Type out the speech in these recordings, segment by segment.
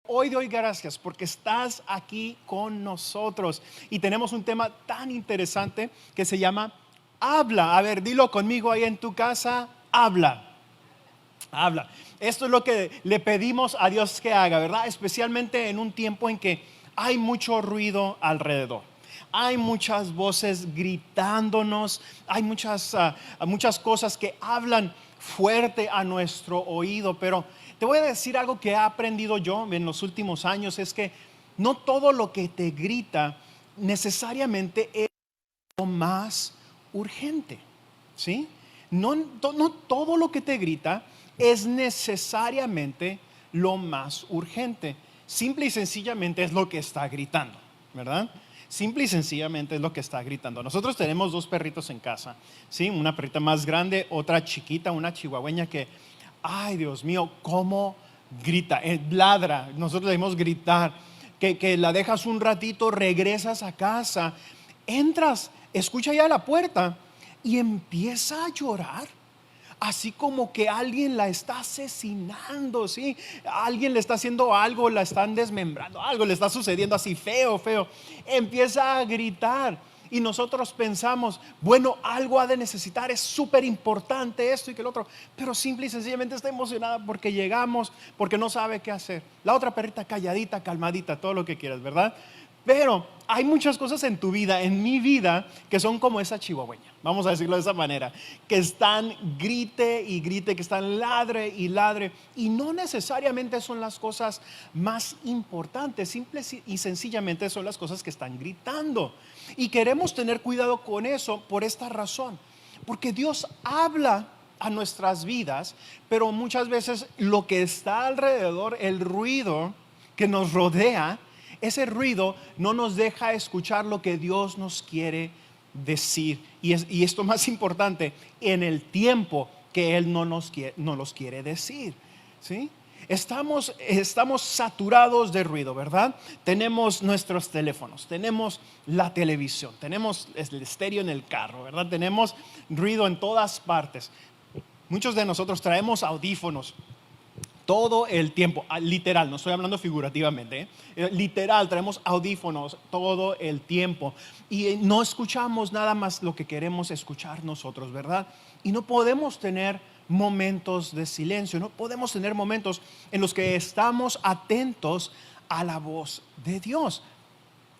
Hoy doy gracias porque estás aquí con nosotros y tenemos un tema tan interesante que se llama habla. A ver, dilo conmigo ahí en tu casa, habla. Habla. Esto es lo que le pedimos a Dios que haga, ¿verdad? Especialmente en un tiempo en que hay mucho ruido alrededor. Hay muchas voces gritándonos, hay muchas cosas que hablan fuerte a nuestro oído, pero te voy a decir algo que he aprendido yo en los últimos años, es que no todo lo que te grita necesariamente es lo más urgente, ¿sí? No todo lo que te grita es necesariamente lo más urgente. Simple y sencillamente es lo que está gritando, ¿verdad? Simple y sencillamente es lo que está gritando. Nosotros tenemos dos perritos en casa, ¿sí? Una perrita más grande, otra chiquita, una chihuahueña que, ay Dios mío, cómo grita, ladra. Nosotros le decimos gritar, que la dejas un ratito, regresas a casa, entras, escucha ya la puerta y empieza a llorar. Así como que alguien la está asesinando, ¿sí? Alguien le está haciendo algo, la están desmembrando, algo le está sucediendo así feo, feo. Empieza a gritar y nosotros pensamos, bueno, algo ha de necesitar, es súper importante esto y que el otro. Pero simple y sencillamente está emocionada porque llegamos, porque no sabe qué hacer. La otra perrita calladita, calmadita, todo lo que quieras, ¿verdad? Pero hay muchas cosas en tu vida, en mi vida, que son como esa chihuahueña, vamos a decirlo de esa manera, que están grite y grite, que están ladre y ladre, y no necesariamente son las cosas más importantes, simple y sencillamente son las cosas que están gritando. Y queremos tener cuidado con eso por esta razón, porque Dios habla a nuestras vidas, pero muchas veces lo que está alrededor, el ruido que nos rodea, ese ruido no nos deja escuchar lo que Dios nos quiere decir. Y esto más importante, en el tiempo que Él no los quiere decir, ¿sí? Estamos saturados de ruido, ¿verdad? Tenemos nuestros teléfonos, tenemos la televisión, tenemos el estéreo en el carro, ¿verdad? Tenemos ruido en todas partes. Muchos de nosotros traemos audífonos todo el tiempo, literal, no estoy hablando figurativamente, literal, traemos audífonos todo el tiempo y no escuchamos nada más lo que queremos escuchar nosotros, ¿verdad? Y no podemos tener momentos de silencio, no podemos tener momentos en los que estamos atentos a la voz de Dios.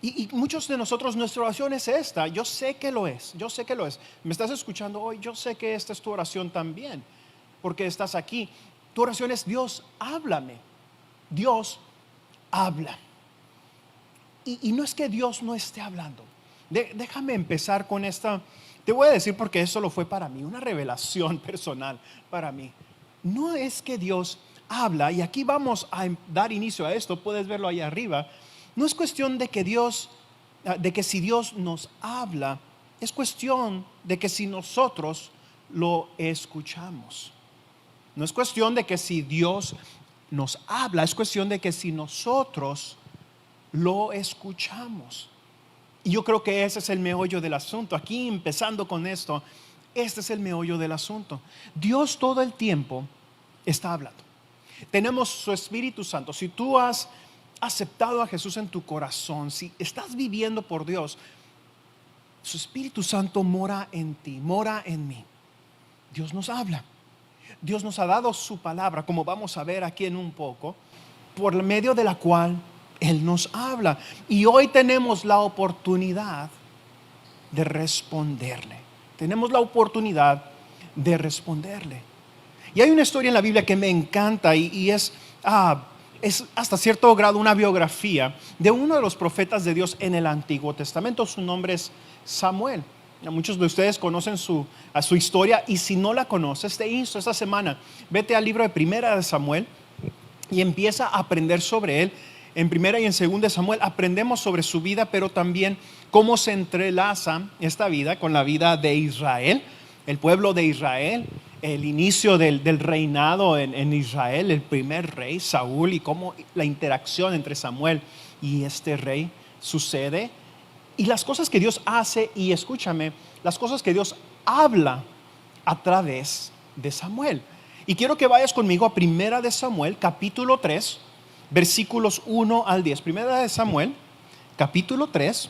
Y muchos de nosotros, nuestra oración es esta. Yo sé que lo es, yo sé que lo es. Me estás escuchando hoy, yo sé que esta es tu oración también, porque estás aquí. Tu oración es: Dios, háblame. Dios habla. Y no es que Dios no esté hablando. Déjame empezar con esta. Te voy a decir porque eso lo fue para mí, una revelación personal para mí. No es que Dios habla, y aquí vamos a dar inicio a esto, puedes verlo ahí arriba. No es cuestión de que de que si Dios nos habla, es cuestión de que si nosotros lo escuchamos. No es cuestión de que si Dios nos habla, es cuestión de que si nosotros lo escuchamos. Y yo creo que ese es el meollo del asunto. Aquí empezando con esto, este es el meollo del asunto. Dios todo el tiempo está hablando. Tenemos su Espíritu Santo. Si tú has aceptado a Jesús en tu corazón, si estás viviendo por Dios, su Espíritu Santo mora en ti, mora en mí. Dios nos habla. Dios nos ha dado su palabra, como vamos a ver aquí en un poco, por medio de la cual Él nos habla. Y hoy tenemos la oportunidad de responderle. Tenemos la oportunidad de responderle. Y hay una historia en la Biblia que me encanta y es hasta cierto grado una biografía de uno de los profetas de Dios en el Antiguo Testamento. Su nombre es Samuel. Muchos de ustedes conocen su historia, y si no la conoces, te insto esta semana, vete al libro de Primera de Samuel y empieza a aprender sobre él. En Primera y en Segunda de Samuel aprendemos sobre su vida, pero también cómo se entrelaza esta vida con la vida de Israel, el pueblo de Israel, el inicio del reinado en Israel, el primer rey Saúl, y cómo la interacción entre Samuel y este rey sucede. Y las cosas que Dios hace, y escúchame, las cosas que Dios habla a través de Samuel. Y quiero que vayas conmigo a Primera de Samuel, capítulo 3, versículos 1 al 10. Primera de Samuel, capítulo 3,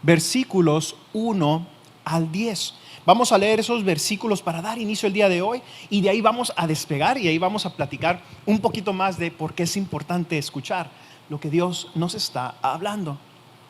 versículos 1 al 10. Vamos a leer esos versículos para dar inicio el día de hoy y de ahí vamos a despegar y ahí vamos a platicar un poquito más de por qué es importante escuchar lo que Dios nos está hablando.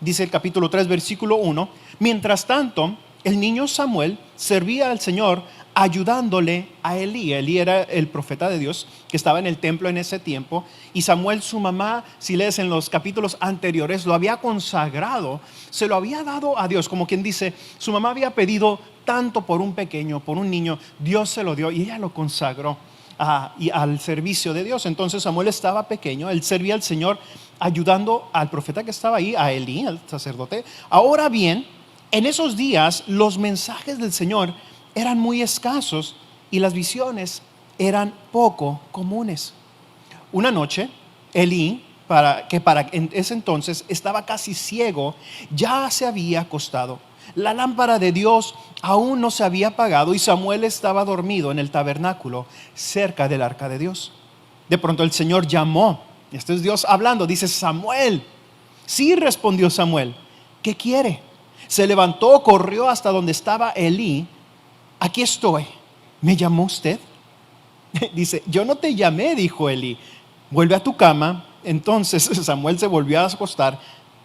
Dice el capítulo 3, versículo 1: mientras tanto, el niño Samuel servía al Señor ayudándole a Elí. Elí era el profeta de Dios que estaba en el templo en ese tiempo, y Samuel, su mamá, si lees en los capítulos anteriores, lo había consagrado, se lo había dado a Dios, como quien dice, su mamá había pedido tanto por un pequeño, por un niño, Dios se lo dio y ella lo consagró al servicio de Dios. Entonces Samuel estaba pequeño, él servía al Señor ayudando al profeta que estaba ahí, a Elí, al sacerdote. Ahora bien, en esos días los mensajes del Señor eran muy escasos y las visiones eran poco comunes. Una noche, Elí, que para ese entonces estaba casi ciego, ya se había acostado. La lámpara de Dios aún no se había apagado y Samuel estaba dormido en el tabernáculo cerca del arca de Dios. De pronto el Señor llamó. Este es Dios hablando. Dice: Samuel. Sí, respondió Samuel. ¿Qué quiere? Se levantó, corrió hasta donde estaba Elí. Aquí estoy. ¿Me llamó usted? Dice: yo no te llamé, dijo Elí. Vuelve a tu cama. Entonces Samuel se volvió a acostar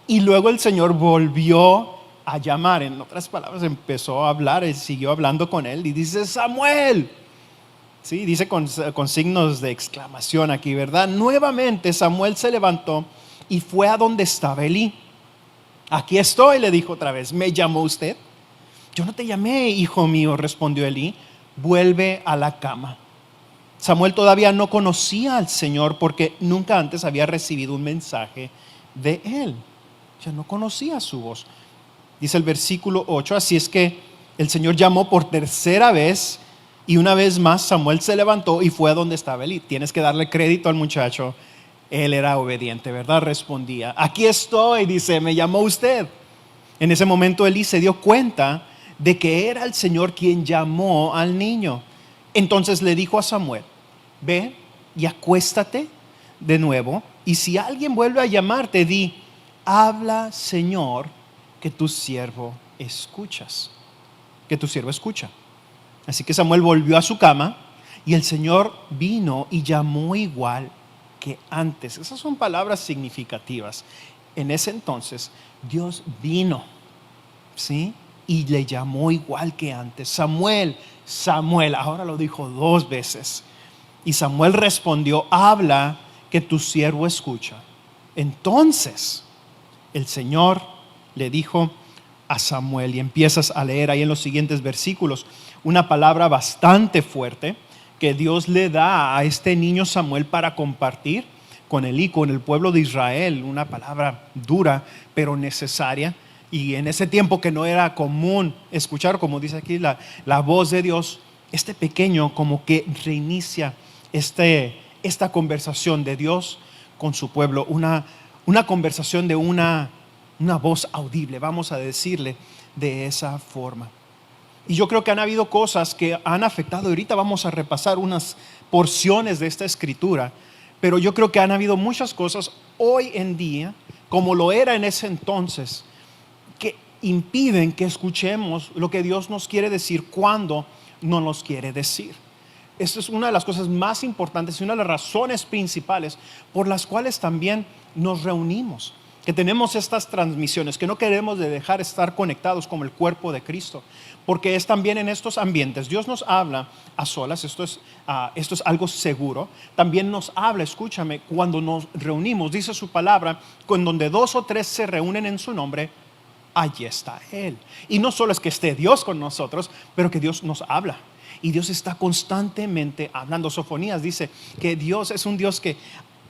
y luego el Señor volvió a llamar. En otras palabras, empezó a hablar, él siguió hablando con él y dice: Samuel. Sí, dice con signos de exclamación aquí, ¿verdad? Nuevamente Samuel se levantó y fue a donde estaba Elí. Aquí estoy, le dijo otra vez. ¿Me llamó usted? Yo no te llamé, hijo mío, respondió Elí. Vuelve a la cama. Samuel todavía no conocía al Señor porque nunca antes había recibido un mensaje de él. Ya no conocía su voz. Dice el versículo 8: así es que el Señor llamó por tercera vez y una vez más Samuel se levantó y fue a donde estaba Elí. Tienes que darle crédito al muchacho. Él era obediente, ¿verdad? Respondía: aquí estoy, dice, ¿me llamó usted? En ese momento Elí se dio cuenta de que era el Señor quien llamó al niño. Entonces le dijo a Samuel: ve y acuéstate de nuevo, y si alguien vuelve a llamarte, di: habla, Señor, que tu siervo escuchas. Que tu siervo escucha. Así que Samuel volvió a su cama y el Señor vino y llamó igual que antes. Esas son palabras significativas. En ese entonces Dios vino, ¿sí? Y le llamó igual que antes: Samuel, Samuel. Ahora lo dijo 2 veces. Y Samuel respondió: habla, que tu siervo escucha. Entonces el Señor le dijo a Samuel, y empiezas a leer ahí en los siguientes versículos una palabra bastante fuerte que Dios le da a este niño Samuel para compartir con Elí, con el pueblo de Israel. Una palabra dura pero necesaria, y en ese tiempo que no era común escuchar, como dice aquí, la voz de Dios. Este pequeño como que reinicia esta conversación de Dios con su pueblo, una conversación de una voz audible, vamos a decirle de esa forma. Y yo creo que han habido cosas que han afectado. Ahorita vamos a repasar unas porciones de esta escritura, pero yo creo que han habido muchas cosas hoy en día, como lo era en ese entonces, que impiden que escuchemos lo que Dios nos quiere decir cuando no nos quiere decir. Esta es una de las cosas más importantes y una de las razones principales por las cuales también nos reunimos, que tenemos estas transmisiones, que no queremos de dejar estar conectados como el cuerpo de Cristo, porque es también en estos ambientes. Dios nos habla a solas, esto es algo seguro. También nos habla, escúchame, cuando nos reunimos. Dice su palabra: con donde 2 o 3 se reúnen en su nombre, allí está Él. Y no solo es que esté Dios con nosotros, pero que Dios nos habla. Y Dios está constantemente hablando. Sofonías dice que Dios es un Dios que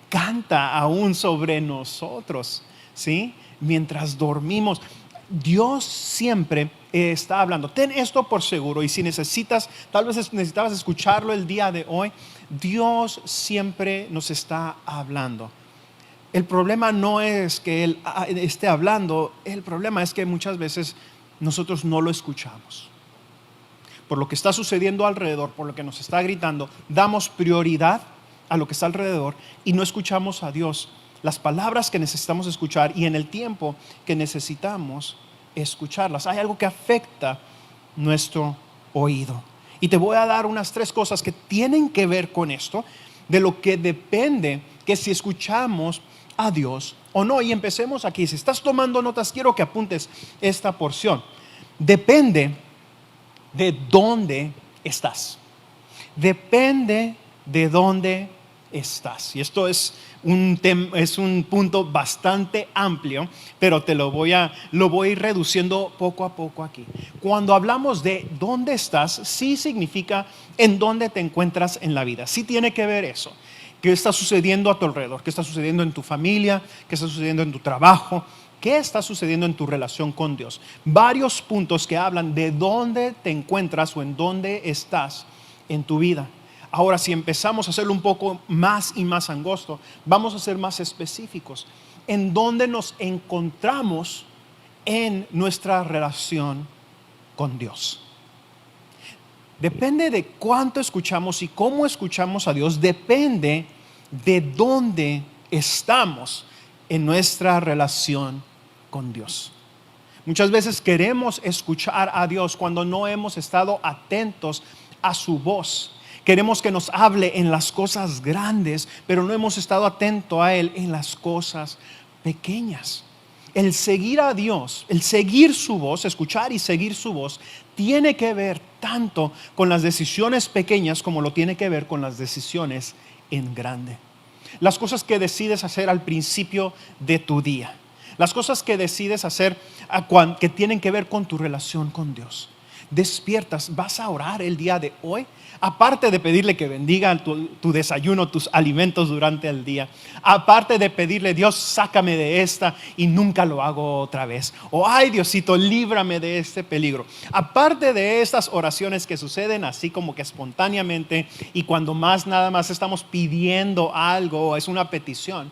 canta aún sobre nosotros, ¿sí? Mientras dormimos, Dios siempre está hablando. Ten esto por seguro, y si necesitas, tal vez necesitabas escucharlo el día de hoy, Dios siempre nos está hablando. El problema no es que Él esté hablando, el problema es que muchas veces nosotros no lo escuchamos. Por lo que está sucediendo alrededor, por lo que nos está gritando, damos prioridad a lo que está alrededor y no escuchamos a Dios las palabras que necesitamos escuchar y en el tiempo que necesitamos escucharlas. Hay algo que afecta nuestro oído. Y te voy a dar unas 3 cosas que tienen que ver con esto, de lo que depende que si escuchamos a Dios o no. Y empecemos aquí. Si estás tomando notas, quiero que apuntes esta porción. Depende de dónde estás. Depende de dónde estás. Y esto es un punto bastante amplio, pero lo voy a ir reduciendo poco a poco aquí. Cuando hablamos de dónde estás, sí significa en dónde te encuentras en la vida. Sí tiene que ver eso. ¿Qué está sucediendo a tu alrededor? ¿Qué está sucediendo en tu familia? ¿Qué está sucediendo en tu trabajo? ¿Qué está sucediendo en tu relación con Dios? Varios puntos que hablan de dónde te encuentras o en dónde estás en tu vida. Ahora, si empezamos a hacerlo un poco más y más angosto, vamos a ser más específicos. ¿En dónde nos encontramos en nuestra relación con Dios? Depende de cuánto escuchamos y cómo escuchamos a Dios, depende de dónde estamos en nuestra relación con Dios. Muchas veces queremos escuchar a Dios cuando no hemos estado atentos a su voz. Queremos que nos hable en las cosas grandes, pero no hemos estado atentos a Él en las cosas pequeñas. El seguir a Dios, el seguir su voz, escuchar y seguir su voz, tiene que ver tanto con las decisiones pequeñas como lo tiene que ver con las decisiones en grande. Las cosas que decides hacer al principio de tu día, las cosas que decides hacer que tienen que ver con tu relación con Dios. Despiertas, vas a orar el día de hoy, aparte de pedirle que bendiga tu desayuno, tus alimentos durante el día, aparte de pedirle, Dios, sácame de esta y nunca lo hago otra vez, o ay Diosito, líbrame de este peligro. Aparte de estas oraciones que suceden así como que espontáneamente y cuando nada más estamos pidiendo algo o es una petición,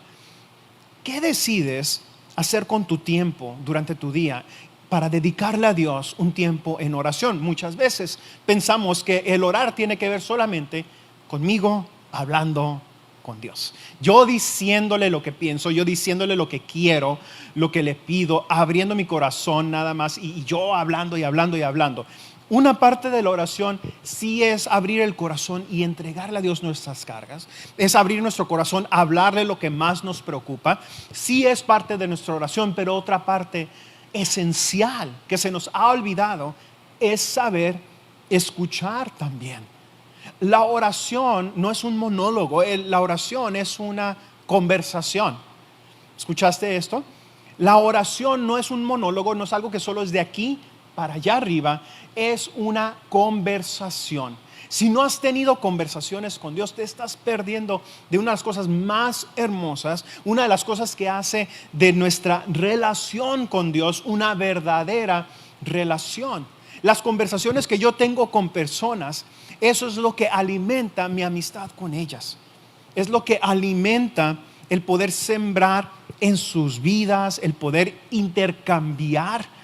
¿qué decides hacer con tu tiempo durante tu día para dedicarle a Dios un tiempo en oración? Muchas veces pensamos que el orar tiene que ver solamente conmigo hablando con Dios. Yo diciéndole lo que pienso, yo diciéndole lo que quiero, lo que le pido, abriendo mi corazón nada más y yo hablando y hablando y hablando. Una parte de la oración sí es abrir el corazón y entregarle a Dios nuestras cargas. Es abrir nuestro corazón, hablarle lo que más nos preocupa. Sí es parte de nuestra oración, pero otra parte esencial que se nos ha olvidado es saber escuchar también. La oración no es un monólogo, la oración es una conversación. ¿Escuchaste esto? La oración no es un monólogo, no es algo que solo es de aquí para allá arriba, es una conversación. Si no has tenido conversaciones con Dios, te estás perdiendo de una de las cosas más hermosas, una de las cosas que hace de nuestra relación con Dios una verdadera relación. Las conversaciones que yo tengo con personas, eso es lo que alimenta mi amistad con ellas. Es lo que alimenta el poder sembrar en sus vidas, el poder intercambiar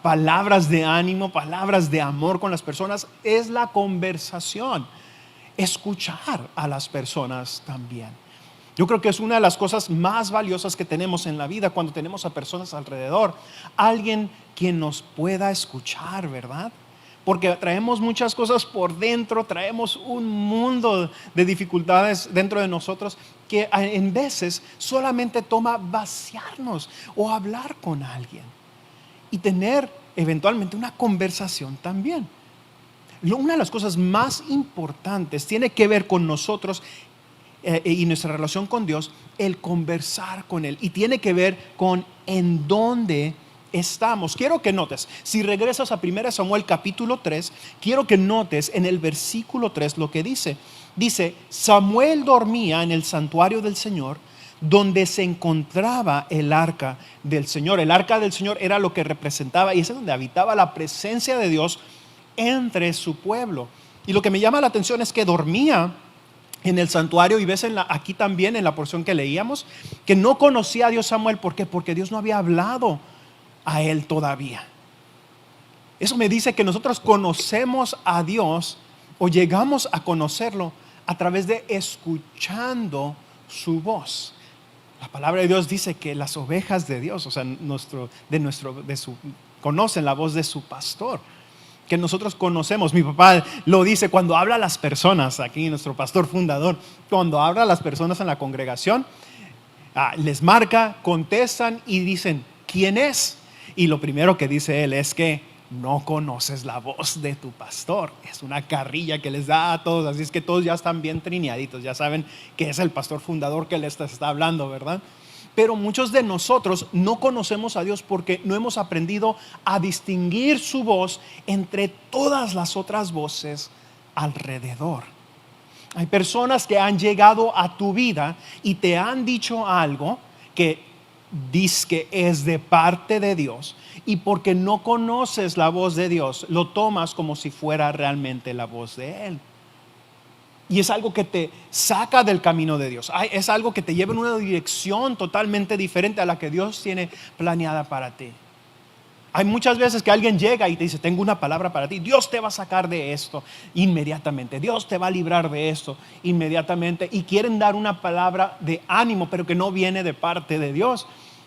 palabras de ánimo, palabras de amor con las personas. Es la conversación, escuchar a las personas también. Yo creo que es una de las cosas más valiosas que tenemos en la vida cuando tenemos a personas alrededor, alguien quien nos pueda escuchar, ¿verdad? Porque traemos muchas cosas por dentro, traemos un mundo de dificultades dentro de nosotros que en veces solamente toma vaciarnos o hablar con alguien y tener eventualmente una conversación también. Una de las cosas más importantes tiene que ver con nosotros y nuestra relación con Dios, el conversar con Él, y tiene que ver con en dónde estamos. Quiero que notes, si regresas a 1 Samuel capítulo 3, quiero que notes en el versículo 3 lo que dice. Dice, Samuel dormía en el santuario del Señor, donde se encontraba el arca del Señor. El arca del Señor era lo que representaba, y es donde habitaba la presencia de Dios entre su pueblo. Y lo que me llama la atención es que dormía en el santuario, y ves aquí también en la porción que leíamos, que no conocía a Dios Samuel. ¿Por qué? Porque Dios no había hablado a él todavía. Eso me dice que nosotros conocemos a Dios o llegamos a conocerlo a través de escuchando su voz. La palabra de Dios dice que las ovejas de Dios, o sea, conocen la voz de su pastor, que nosotros conocemos. Mi papá lo dice cuando habla a las personas, aquí nuestro pastor fundador, cuando habla a las personas en la congregación, les marca, contestan y dicen, ¿quién es? Y lo primero que dice él es que no conoces la voz de tu pastor. Es una carrilla que les da a todos, así es que todos ya están bien trineaditos, ya saben que es el pastor fundador que les está hablando, ¿verdad? Pero muchos de nosotros no conocemos a Dios porque no hemos aprendido a distinguir su voz entre todas las otras voces alrededor. Hay personas que han llegado a tu vida y te han dicho algo que dice que es de parte de Dios, y porque no conoces la voz de Dios, lo tomas como si fuera realmente la voz de Él. Y es algo que te saca del camino de Dios. Es algo que te lleva en una dirección totalmente diferente a la que Dios tiene planeada para ti. Hay muchas veces que alguien llega y te dice, tengo una palabra para ti. Dios te va a sacar de esto inmediatamente. Dios te va a librar de esto inmediatamente. Y quieren dar una palabra de ánimo, pero que no viene de parte de Dios.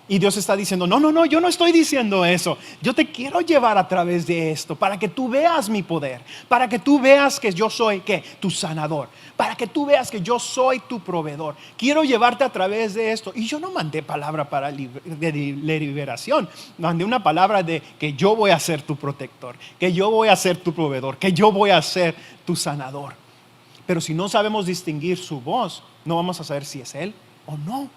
Y Dios está diciendo, no, yo no estoy diciendo eso. Yo te quiero llevar a través de esto para que tú veas mi poder, para que tú veas que yo soy, ¿qué? Tu sanador, para que tú veas que yo soy tu proveedor. Quiero llevarte a través de esto. Y yo no mandé palabra de liberación, mandé una palabra de que yo voy a ser tu protector, que yo voy a ser tu proveedor, que yo voy a ser tu sanador. Pero si no sabemos distinguir su voz, no vamos a saber si es Él o no.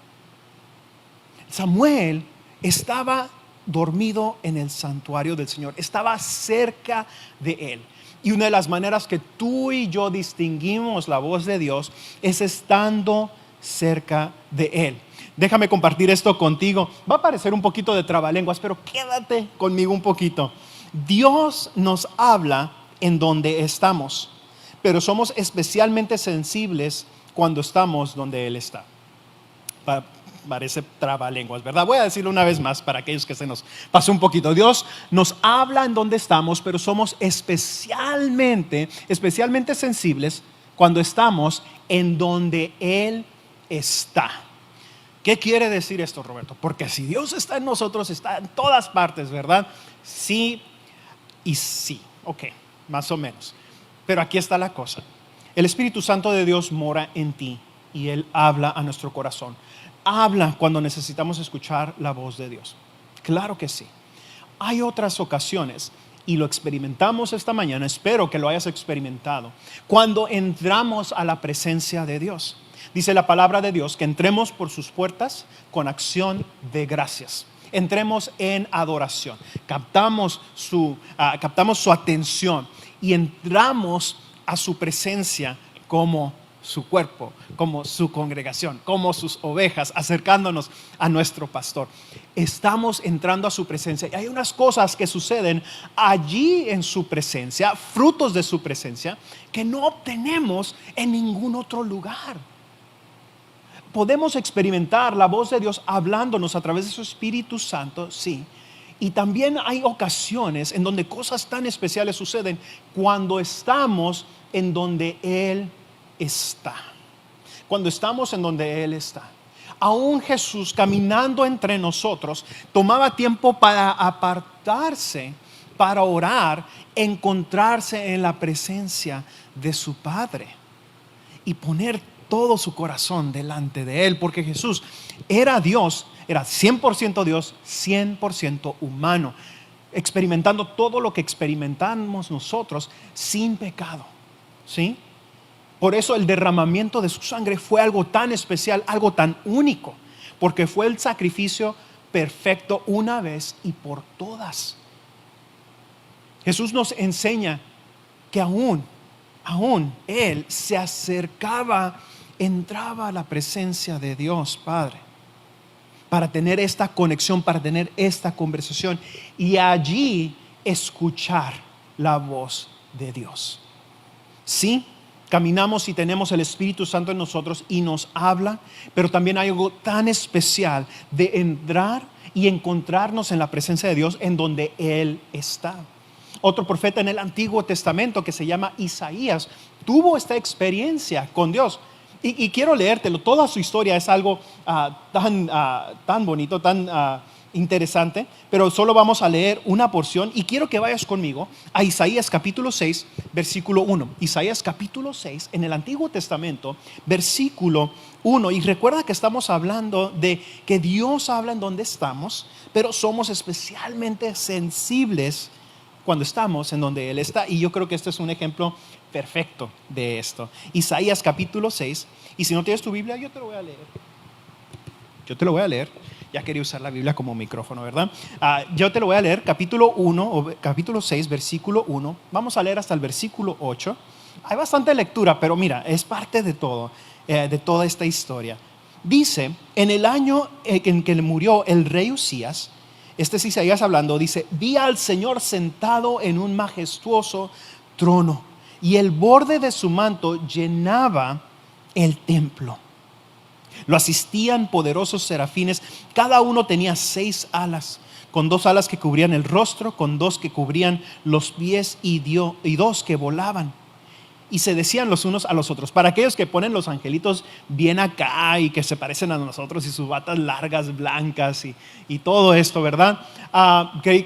Samuel estaba dormido en el santuario del Señor, estaba cerca de Él. Y una de las maneras que tú y yo distinguimos la voz de Dios es estando cerca de Él. Déjame compartir esto contigo. Va a parecer un poquito de trabalenguas, pero quédate conmigo un poquito. Dios nos habla en donde estamos, pero somos especialmente sensibles cuando estamos donde Él está. Parece trabalenguas, ¿verdad? Voy a decirlo una vez más para aquellos que se nos pasó un poquito. Dios nos habla en donde estamos, pero somos especialmente sensibles cuando estamos en donde Él está. ¿Qué quiere decir esto, Roberto? Porque si Dios está en nosotros, está en todas partes, ¿verdad? Sí y sí. Ok, más o menos. Pero aquí está la cosa. El Espíritu Santo de Dios mora en ti y Él habla a nuestro corazón. Habla cuando necesitamos escuchar la voz de Dios. Claro que sí. Hay otras ocasiones, y lo experimentamos esta mañana, espero que lo hayas experimentado, cuando entramos a la presencia de Dios. Dice la palabra de Dios que entremos por sus puertas con acción de gracias. Entremos en adoración, captamos su atención y entramos a su presencia como su cuerpo, como su congregación, como sus ovejas, acercándonos a nuestro pastor. Estamos entrando a su presencia y hay unas cosas que suceden allí en su presencia, frutos de su presencia, que no obtenemos en ningún otro lugar. Podemos experimentar la voz de Dios hablándonos a través de su Espíritu Santo, sí. Y también hay ocasiones en donde cosas tan especiales suceden cuando estamos en donde Él está. Cuando estamos en donde Él está. Aún Jesús, caminando entre nosotros, tomaba tiempo para apartarse, para orar, encontrarse en la presencia de su Padre y poner todo su corazón delante de Él, porque Jesús era Dios, era 100% Dios, 100% humano, experimentando todo lo que experimentamos nosotros sin pecado, ¿sí? Por eso el derramamiento de su sangre fue algo tan especial, algo tan único, porque fue el sacrificio perfecto una vez y por todas. Jesús nos enseña que aún Él se acercaba, entraba a la presencia de Dios Padre para tener esta conexión, para tener esta conversación y allí escuchar la voz de Dios. Sí, caminamos y tenemos el Espíritu Santo en nosotros y nos habla, pero también hay algo tan especial de entrar y encontrarnos en la presencia de Dios en donde Él está. Otro profeta en el Antiguo Testamento que se llama Isaías tuvo esta experiencia con Dios. Y quiero leértelo. Toda su historia es algo tan bonito, tan interesante, pero solo vamos a leer una porción y quiero que vayas conmigo a Isaías capítulo 6, versículo 1. Isaías capítulo 6 en el Antiguo Testamento, versículo 1. Y recuerda que estamos hablando de que Dios habla en donde estamos, pero somos especialmente sensibles cuando estamos en donde Él está. Y yo creo que este es un ejemplo perfecto de esto. Isaías capítulo 6. Y si no tienes tu Biblia, yo te lo voy a leer. Yo te lo voy a leer. Ya quería usar la Biblia como micrófono, ¿verdad? Yo te lo voy a leer, capítulo 1, o capítulo 6, versículo 1. Vamos a leer hasta el versículo 8. Hay bastante lectura, pero mira, es parte de todo, de toda esta historia. Dice, en el año en que murió el rey Usías, este es Isaías hablando, dice, vi al Señor sentado en un majestuoso trono, y el borde de su manto llenaba el templo. Lo asistían poderosos serafines, cada uno tenía 6 alas, con 2 alas que cubrían el rostro, con 2 que cubrían los pies y 2 que volaban. Y se decían los unos a los otros. Para aquellos que ponen los angelitos bien acá y que se parecen a nosotros y sus batas largas, blancas y todo esto, ¿verdad?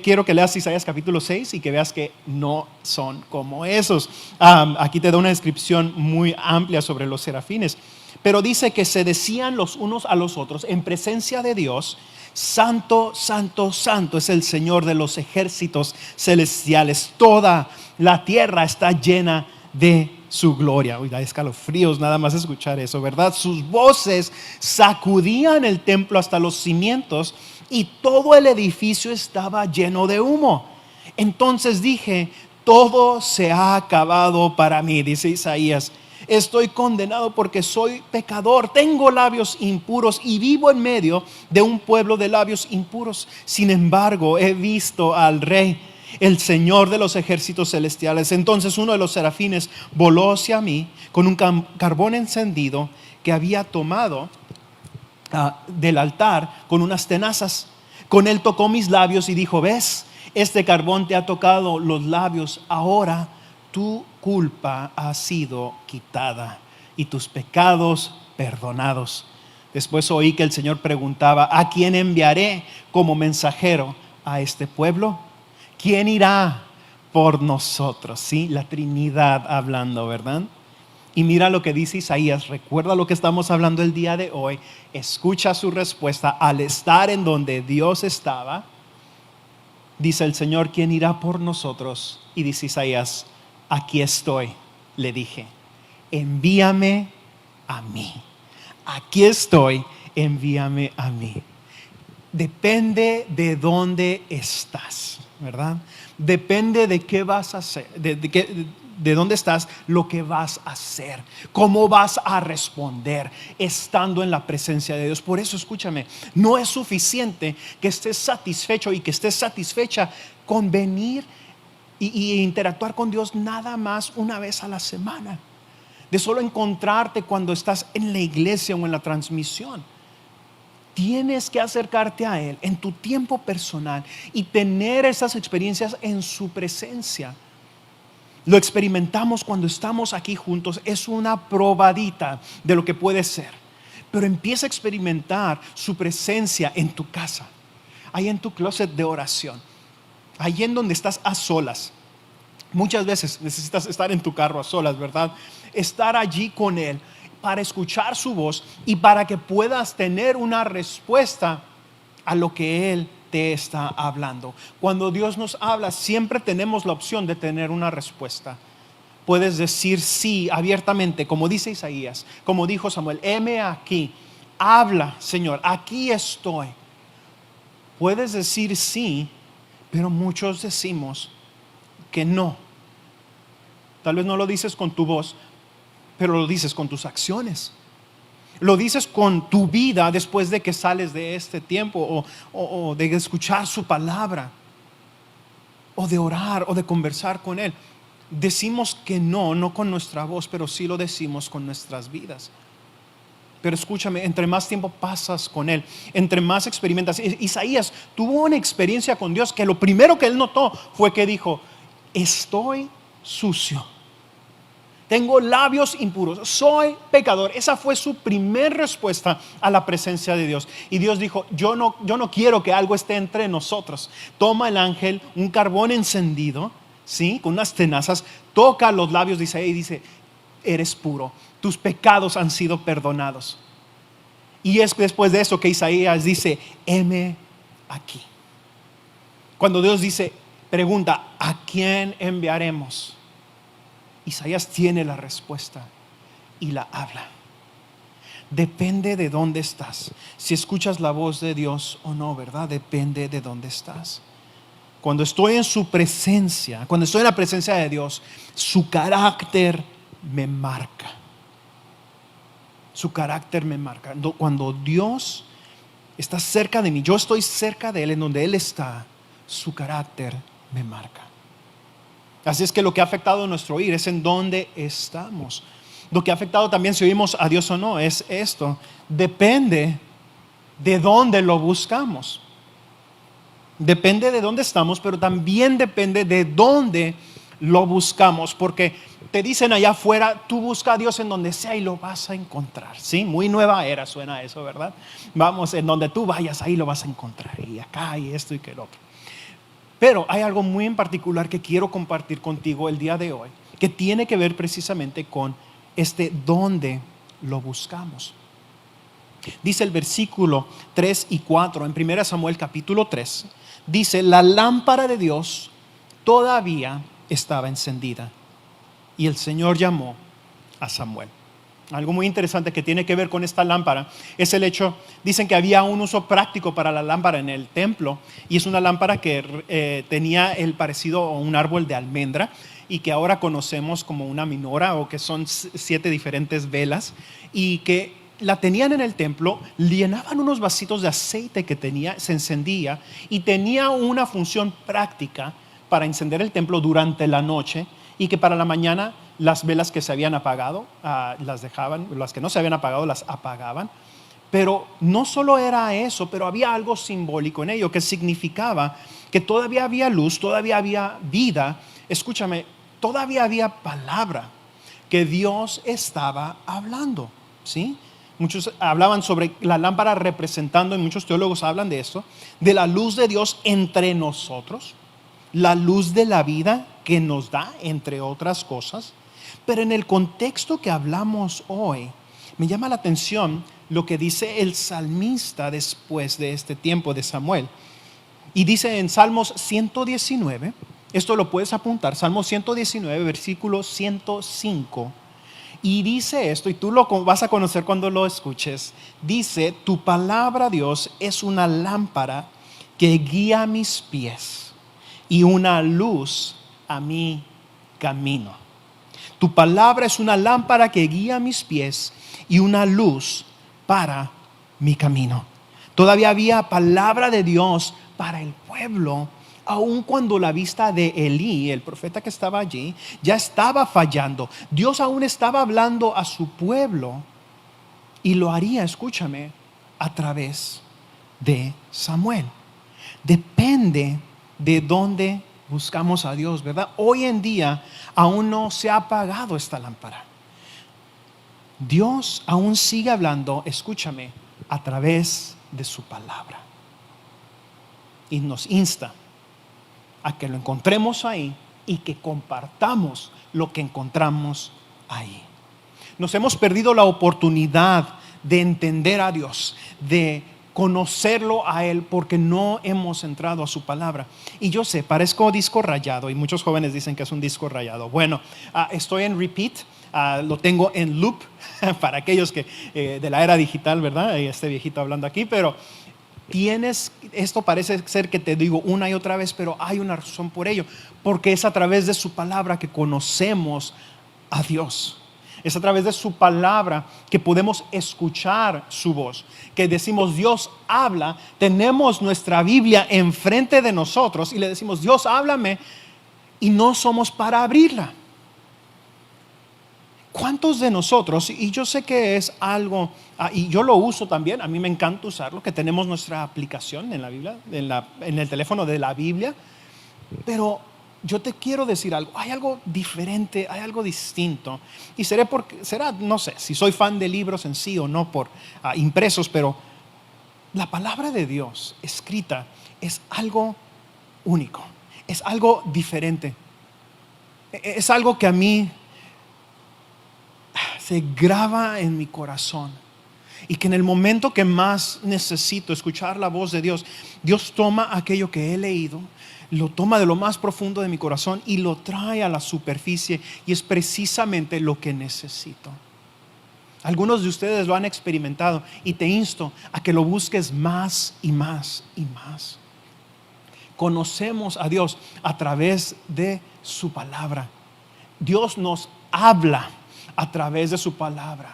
Quiero que leas Isaías capítulo 6 y que veas que no son como esos. Aquí te da una descripción muy amplia sobre los serafines. Pero dice que se decían los unos a los otros en presencia de Dios: Santo, santo, santo es el Señor de los ejércitos celestiales. Toda la tierra está llena de su gloria. Uy, da escalofríos nada más escuchar eso, ¿verdad? Sus voces sacudían el templo hasta los cimientos y todo el edificio estaba lleno de humo. Entonces dije, todo se ha acabado para mí, dice Isaías. Estoy condenado porque soy pecador, tengo labios impuros y vivo en medio de un pueblo de labios impuros. Sin embargo, he visto al Rey, el Señor de los ejércitos celestiales. Entonces uno de los serafines voló hacia mí con un carbón encendido que había tomado del altar con unas tenazas. Con él tocó mis labios y dijo, ¿ves? Este carbón te ha tocado los labios. Ahora tu culpa ha sido quitada y tus pecados perdonados. Después oí que el Señor preguntaba, ¿a quién enviaré como mensajero a este pueblo? ¿Quién irá por nosotros? Sí, la Trinidad hablando, ¿verdad? Y mira lo que dice Isaías. Recuerda lo que estamos hablando el día de hoy. Escucha su respuesta. Al estar en donde Dios estaba, dice el Señor, ¿quién irá por nosotros? Y dice Isaías, aquí estoy, le dije, envíame a mí. Aquí estoy, envíame a mí. Depende de dónde estás, ¿verdad? Depende de qué vas a hacer, de dónde estás, lo que vas a hacer, cómo vas a responder estando en la presencia de Dios. Por eso escúchame, no es suficiente que estés satisfecho y que estés satisfecha con venir y interactuar con Dios nada más una vez a la semana, de solo encontrarte cuando estás en la iglesia o en la transmisión. Tienes que acercarte a Él en tu tiempo personal y tener esas experiencias en su presencia. Lo experimentamos cuando estamos aquí juntos. Es una probadita de lo que puede ser. Pero empieza a experimentar su presencia en tu casa, ahí en tu closet de oración, ahí en donde estás a solas. Muchas veces necesitas estar en tu carro a solas, ¿verdad? Estar allí con Él para escuchar su voz y para que puedas tener una respuesta a lo que Él te está hablando. Cuando Dios nos habla, siempre tenemos la opción de tener una respuesta. Puedes decir sí abiertamente, como dice Isaías, como dijo Samuel, heme aquí, habla Señor, aquí estoy. Puedes decir sí, pero muchos decimos que no. Tal vez no lo dices con tu voz, pero lo dices con tus acciones. Lo dices con tu vida después de que sales de este tiempo o de escuchar su palabra o de orar o de conversar con Él. Decimos que no con nuestra voz, pero sí lo decimos con nuestras vidas. Pero escúchame, entre más tiempo pasas con Él, entre más experimentas. Isaías tuvo una experiencia con Dios que lo primero que él notó fue que dijo, estoy sucio. Tengo labios impuros, soy pecador. Esa fue su primer respuesta a la presencia de Dios. Y Dios dijo, yo no quiero que algo esté entre nosotros. Toma el ángel, un carbón encendido, ¿sí? Con unas tenazas, toca los labios de Isaías y dice, eres puro, tus pecados han sido perdonados. Y es después de eso que Isaías dice, heme aquí. Cuando Dios pregunta, ¿a quién enviaremos? Isaías tiene la respuesta y la habla. Depende de dónde estás. Si escuchas la voz de Dios o no, ¿verdad? Depende de dónde estás. Cuando estoy en su presencia, cuando estoy en la presencia de Dios, su carácter me marca. Su carácter me marca. Cuando Dios está cerca de mí, yo estoy cerca de Él, en donde Él está, su carácter me marca. Así es que lo que ha afectado nuestro oír es en dónde estamos. Lo que ha afectado también si oímos a Dios o no es esto. Depende de dónde lo buscamos. Depende de dónde estamos, pero también depende de dónde lo buscamos. Porque te dicen allá afuera, tú busca a Dios en donde sea y lo vas a encontrar. ¿Sí? Muy nueva era suena eso, ¿verdad? Vamos, en donde tú vayas, ahí lo vas a encontrar. Y acá y esto y que el otro. Pero hay algo muy en particular que quiero compartir contigo el día de hoy, que tiene que ver precisamente con dónde lo buscamos. Dice el versículo 3 y 4 en 1 Samuel capítulo 3, dice, la lámpara de Dios todavía estaba encendida y el Señor llamó a Samuel. Algo muy interesante que tiene que ver con esta lámpara es el hecho, dicen que había un uso práctico para la lámpara en el templo y es una lámpara que tenía el parecido a un árbol de almendra y que ahora conocemos como una minora o que son 7 diferentes velas y que la tenían en el templo, llenaban unos vasitos de aceite que tenía, se encendía y tenía una función práctica para encender el templo durante la noche y que para la mañana las velas que se habían apagado las dejaban, las que no se habían apagado las apagaban. Pero no solo era eso, pero había algo simbólico en ello que significaba que todavía había luz, todavía había vida. Escúchame, todavía había palabra que Dios estaba hablando, ¿sí? Muchos hablaban sobre la lámpara representando, y muchos teólogos hablan de esto, de la luz de Dios entre nosotros, la luz de la vida que nos da, entre otras cosas. Pero en el contexto que hablamos hoy, me llama la atención lo que dice el salmista después de este tiempo de Samuel. Y dice en Salmos 119, esto lo puedes apuntar, Salmos 119, versículo 105. Y dice esto, y tú lo vas a conocer cuando lo escuches. Dice, tu palabra, Dios, es una lámpara que guía mis pies y una luz a mi camino. Tu palabra es una lámpara que guía mis pies y una luz para mi camino. Todavía había palabra de Dios para el pueblo, aun cuando la vista de Elí, el profeta que estaba allí, ya estaba fallando. Dios aún estaba hablando a su pueblo y lo haría, escúchame, a través de Samuel. Depende de dónde buscamos a Dios, ¿verdad? Hoy en día aún no se ha apagado esta lámpara. Dios aún sigue hablando, escúchame, a través de su palabra. Y nos insta a que lo encontremos ahí y que compartamos lo que encontramos ahí. Nos hemos perdido la oportunidad de entender a Dios, de conocerlo a Él, porque no hemos entrado a su palabra. Y yo sé, parezco disco rayado y muchos jóvenes dicen que es un disco rayado. Bueno, estoy en repeat, lo tengo en loop para aquellos que de la era digital, ¿verdad? Este viejito hablando aquí, pero esto parece ser que te digo una y otra vez, pero hay una razón por ello, porque es a través de su palabra que conocemos a Dios. Es a través de su palabra que podemos escuchar su voz, que decimos Dios habla, tenemos nuestra Biblia enfrente de nosotros y le decimos Dios háblame y no somos para abrirla. ¿Cuántos de nosotros, y yo sé que es algo, y yo lo uso también, a mí me encanta usarlo, que tenemos nuestra aplicación en la Biblia, en el teléfono de la Biblia, pero yo te quiero decir algo. Hay algo diferente, hay algo distinto. Y será, no sé, si soy fan de libros en sí o no por impresos, pero la palabra de Dios escrita es algo único, es algo diferente. Es algo que a mí se graba en mi corazón y que en el momento que más necesito escuchar la voz de Dios, Dios toma aquello que he leído, lo toma de lo más profundo de mi corazón y lo trae a la superficie, y es precisamente lo que necesito. Algunos de ustedes lo han experimentado y te insto a que lo busques más y más y más. Conocemos a Dios a través de su palabra. Dios nos habla a través de su palabra.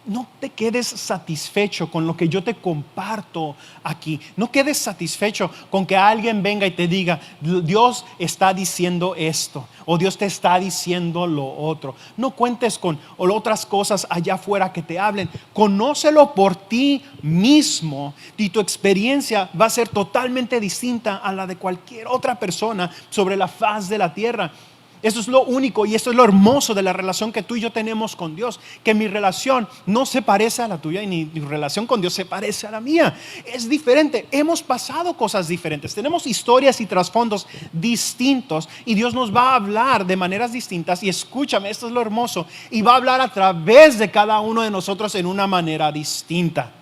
No te quedes satisfecho con lo que yo te comparto aquí. No quedes satisfecho con que alguien venga y te diga, Dios está diciendo esto, o Dios te está diciendo lo otro. No cuentes con otras cosas allá afuera que te hablen. Conócelo por ti mismo, y tu experiencia va a ser totalmente distinta a la de cualquier otra persona sobre la faz de la tierra. Eso es lo único y eso es lo hermoso de la relación que tú y yo tenemos con Dios, que mi relación no se parece a la tuya y ni mi relación con Dios se parece a la mía. Es diferente, hemos pasado cosas diferentes, tenemos historias y trasfondos distintos, y Dios nos va a hablar de maneras distintas. Y escúchame, esto es lo hermoso, y va a hablar a través de cada uno de nosotros en una manera distinta.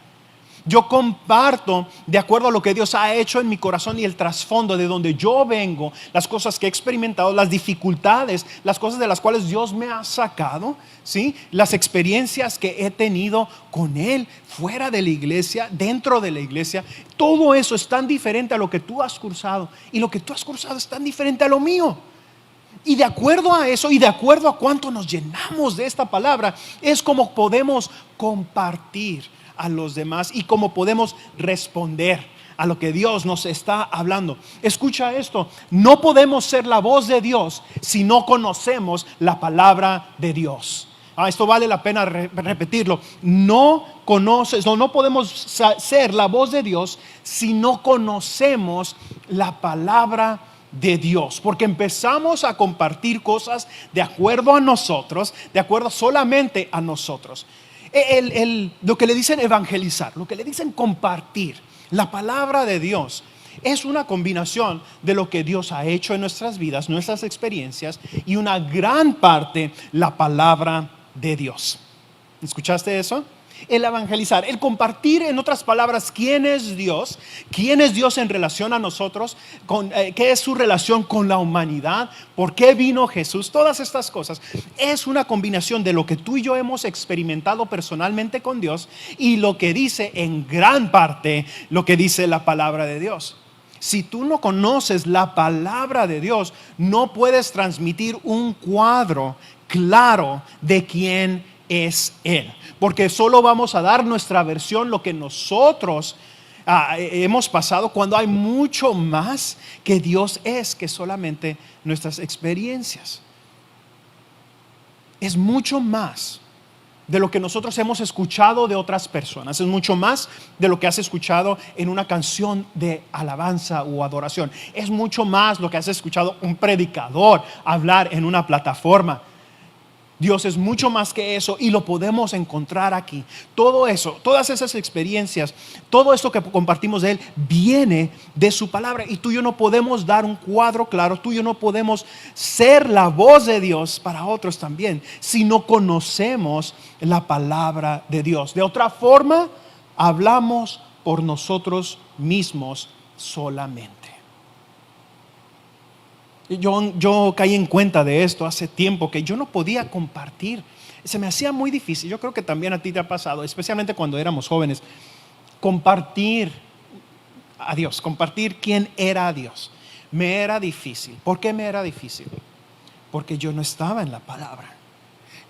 Yo comparto de acuerdo a lo que Dios ha hecho en mi corazón y el trasfondo de donde yo vengo, las cosas que he experimentado, las dificultades, las cosas de las cuales Dios me ha sacado, ¿sí? Las experiencias que he tenido con Él, fuera de la iglesia, dentro de la iglesia. Todo eso es tan diferente a lo que tú has cursado, y lo que tú has cursado es tan diferente a lo mío. Y de acuerdo a eso, y de acuerdo a cuánto nos llenamos de esta palabra, es como podemos compartir a los demás y cómo podemos responder a lo que Dios nos está hablando. Escucha esto: no podemos ser la voz de Dios si no conocemos la palabra de Dios. Esto vale la pena repetirlo. No podemos ser la voz de Dios si no conocemos la palabra de Dios, porque empezamos a compartir cosas de acuerdo a nosotros, de acuerdo solamente a nosotros. Lo que le dicen evangelizar, lo que le dicen compartir la palabra de Dios, es una combinación de lo que Dios ha hecho en nuestras vidas, nuestras experiencias, y una gran parte la palabra de Dios. ¿Escuchaste eso? El evangelizar, el compartir, en otras palabras, quién es Dios en relación a nosotros, qué es su relación con la humanidad, por qué vino Jesús. Todas estas cosas es una combinación de lo que tú y yo hemos experimentado personalmente con Dios y lo que dice en gran parte lo que dice la palabra de Dios. Si tú no conoces la palabra de Dios, no puedes transmitir un cuadro claro de quién es Él, porque solo vamos a dar nuestra versión, lo que nosotros hemos pasado, cuando hay mucho más que Dios es que solamente nuestras experiencias. Es mucho más de lo que nosotros hemos escuchado de otras personas, es mucho más de lo que has escuchado en una canción de alabanza o adoración, es mucho más lo que has escuchado un predicador hablar en una plataforma. Dios es mucho más que eso, y lo podemos encontrar aquí. Todo eso, todas esas experiencias, todo esto que compartimos de Él viene de su palabra, y tú y yo no podemos dar un cuadro claro, tú y yo no podemos ser la voz de Dios para otros también si no conocemos la palabra de Dios. De otra forma, hablamos por nosotros mismos solamente. Yo caí en cuenta de esto hace tiempo, que yo no podía compartir. Se me hacía muy difícil. Yo creo que también a ti te ha pasado, especialmente cuando éramos jóvenes, compartir a Dios, compartir quién era Dios. Me era difícil. ¿Por qué me era difícil? Porque yo no estaba en la palabra.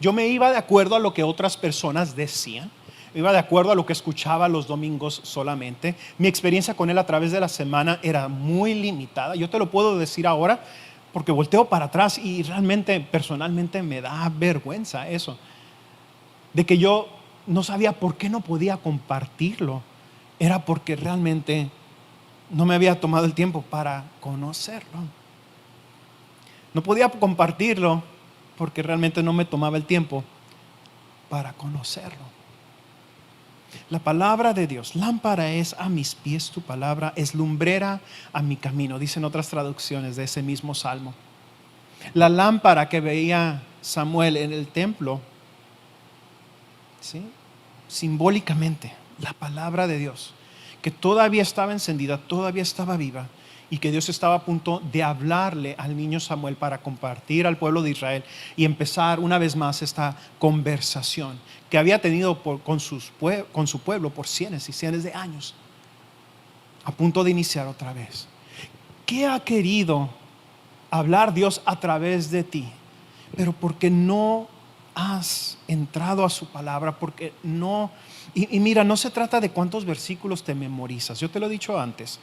Yo me iba de acuerdo a lo que otras personas decían, iba de acuerdo a lo que escuchaba los domingos solamente. Mi experiencia con Él a través de la semana era muy limitada. Yo te lo puedo decir ahora porque volteo para atrás y realmente, personalmente, me da vergüenza eso, de que yo no sabía por qué no podía compartirlo. Era porque realmente no me había tomado el tiempo para conocerlo. No podía compartirlo porque realmente no me tomaba el tiempo para conocerlo. La palabra de Dios, lámpara es a mis pies tu palabra, es lumbrera a mi camino, dicen otras traducciones de ese mismo salmo. La lámpara que veía Samuel en el templo, ¿sí?, simbólicamente, la palabra de Dios, que todavía estaba encendida, todavía estaba viva, y que Dios estaba a punto de hablarle al niño Samuel para compartir al pueblo de Israel y empezar una vez más esta conversación que había tenido con su pueblo por cientos y cientos de años, a punto de iniciar otra vez. ¿Qué ha querido hablar Dios a través de ti? Pero porque no has entrado a su palabra, porque no... Y mira, no se trata de cuántos versículos te memorizas, yo te lo he dicho antes,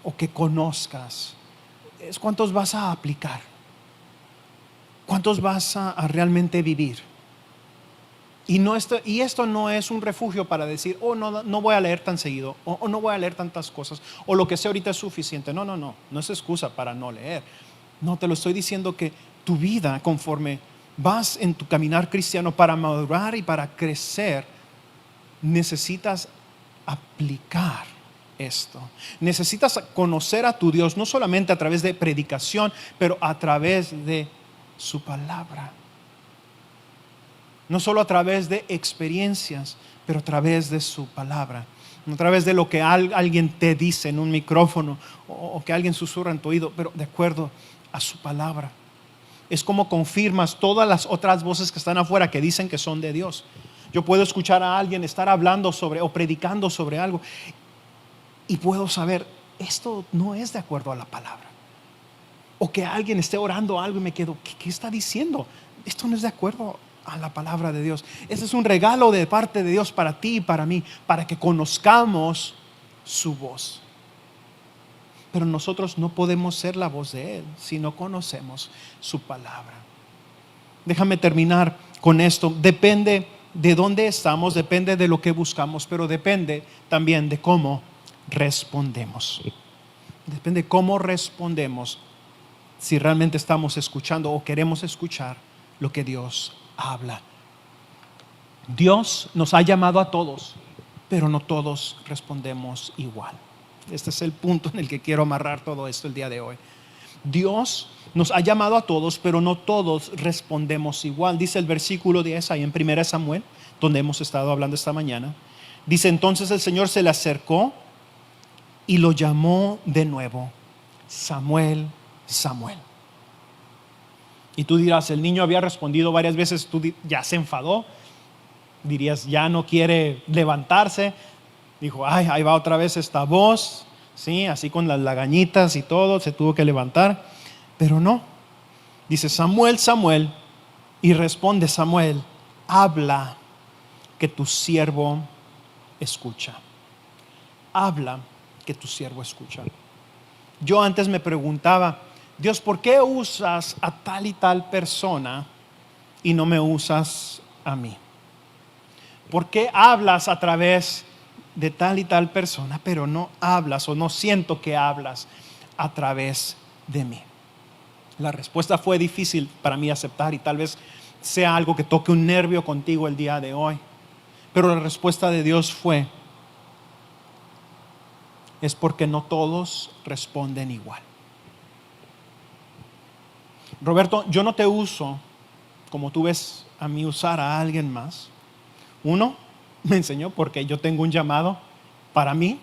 o que conozcas, es cuántos vas a aplicar, cuántos vas a realmente vivir. Y esto no es un refugio para decir, oh, no voy a leer tan seguido, o no voy a leer tantas cosas, o lo que sé ahorita es suficiente. No es excusa para no leer. No, te lo estoy diciendo que tu vida, conforme vas en tu caminar cristiano, para madurar y para crecer, necesitas aplicar esto. Necesitas conocer a tu Dios, no solamente a través de predicación, pero a través de su palabra. No solo a través de experiencias, pero a través de su palabra. No a través de lo que alguien te dice en un micrófono o que alguien susurra en tu oído, pero de acuerdo a su palabra. Es como confirmas todas las otras voces que están afuera que dicen que son de Dios. Yo puedo escuchar a alguien estar hablando sobre o predicando sobre algo y puedo saber, esto no es de acuerdo a la palabra. O que alguien esté orando algo y me quedo, ¿qué está diciendo? Esto no es de acuerdo a la palabra de Dios. Este es un regalo de parte de Dios para ti y para mí, para que conozcamos su voz. Pero nosotros no podemos ser la voz de Él si no conocemos su palabra. Déjame terminar con esto. Depende de dónde estamos, depende de lo que buscamos, pero depende también de cómo respondemos. Depende de cómo respondemos, si realmente estamos escuchando o queremos escuchar lo que Dios habla. Dios nos ha llamado a todos, pero no todos respondemos igual. Este es el punto en el que quiero amarrar todo esto el día de hoy. Dios nos ha llamado a todos, pero no todos respondemos igual. Dice el versículo 10 ahí en 1 Samuel, donde hemos estado hablando esta mañana. Dice, entonces el Señor se le acercó y lo llamó de nuevo, Samuel, Samuel. Y tú dirás, el niño había respondido varias veces, tú ya se enfadó, dirías, ya no quiere levantarse. Dijo, ay, ahí va otra vez esta voz, ¿sí? Así con las lagañitas y todo, se tuvo que levantar. Pero no, dice Samuel, Samuel, y responde Samuel, habla que tu siervo escucha. Habla que tu siervo escucha. Yo antes me preguntaba, Dios, ¿por qué usas a tal y tal persona y no me usas a mí? ¿Por qué hablas a través de tal y tal persona, pero no hablas o no siento que hablas a través de mí? La respuesta fue difícil para mí aceptar y tal vez sea algo que toque un nervio contigo el día de hoy. Pero la respuesta de Dios fue, es porque no todos responden igual. Roberto, yo no te uso como tú ves a mí usar a alguien más. Uno, me enseñó porque yo tengo un llamado para mí,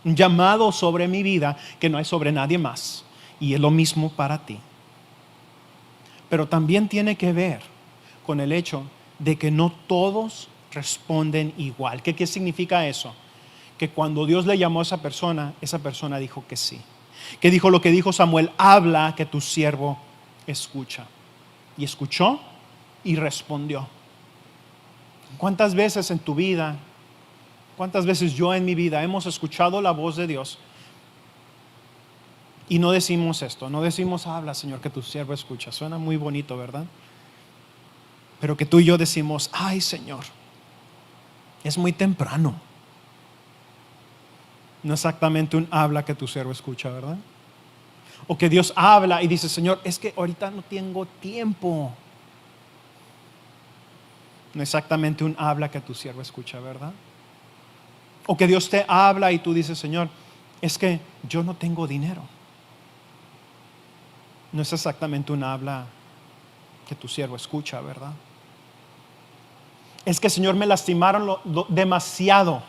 un llamado sobre mi vida que no es sobre nadie más. Y es lo mismo para ti. Pero también tiene que ver con el hecho de que no todos responden igual. ¿Qué significa eso? Que cuando Dios le llamó a esa persona dijo que sí. Que dijo lo que dijo Samuel, habla que tu siervo escucha. Y escuchó y respondió. ¿Cuántas veces en tu vida, cuántas veces yo en mi vida hemos escuchado la voz de Dios y no decimos esto? No decimos, habla Señor que tu siervo escucha. Suena muy bonito, ¿verdad? Pero que tú y yo decimos, ay Señor, es muy temprano. No exactamente un habla que tu siervo escucha, ¿verdad? O que Dios habla y dice, Señor, es que ahorita no tengo tiempo. No exactamente un habla que tu siervo escucha, ¿verdad? O que Dios te habla y tú dices, Señor, es que yo no tengo dinero. No es exactamente un habla que tu siervo escucha, ¿verdad? Es que, Señor, me lastimaron demasiado.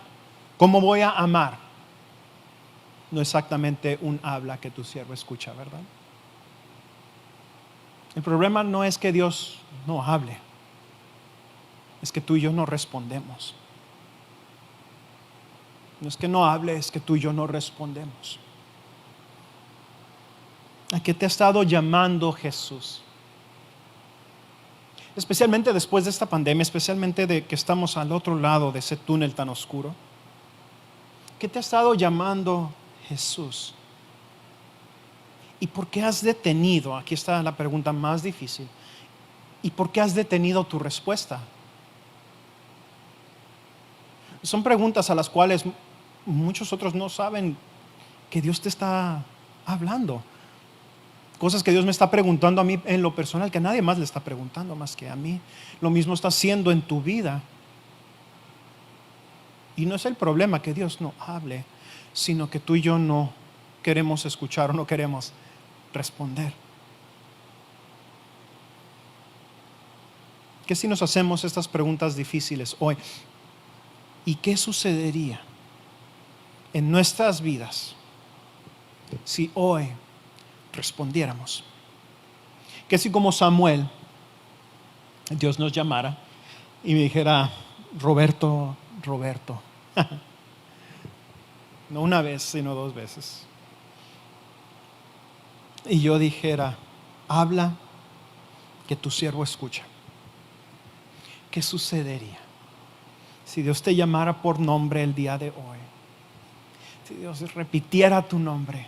¿Cómo voy a amar? No exactamente un habla que tu siervo escucha, ¿verdad? El problema no es que Dios no hable, es que tú y yo no respondemos. No es que no hable, es que tú y yo no respondemos. ¿A qué te ha estado llamando Jesús? Especialmente después de esta pandemia, especialmente de que estamos al otro lado de ese túnel tan oscuro. ¿Qué te ha estado llamando Jesús? ¿Y por qué has detenido? Aquí está la pregunta más difícil. ¿Y por qué has detenido tu respuesta? Son preguntas a las cuales muchos otros no saben que Dios te está hablando. Cosas que Dios me está preguntando a mí en lo personal, que a nadie más le está preguntando más que a mí. Lo mismo está haciendo en tu vida. Y no es el problema que Dios no hable, sino que tú y yo no queremos escuchar o no queremos responder. ¿Qué si nos hacemos estas preguntas difíciles hoy? ¿Y qué sucedería en nuestras vidas si hoy respondiéramos? Que si como Samuel Dios nos llamara y me dijera, Roberto, no una vez sino 2 veces, y yo dijera, habla que tu siervo escucha. ¿Qué sucedería si Dios te llamara por nombre el día de hoy? Si Dios repitiera tu nombre,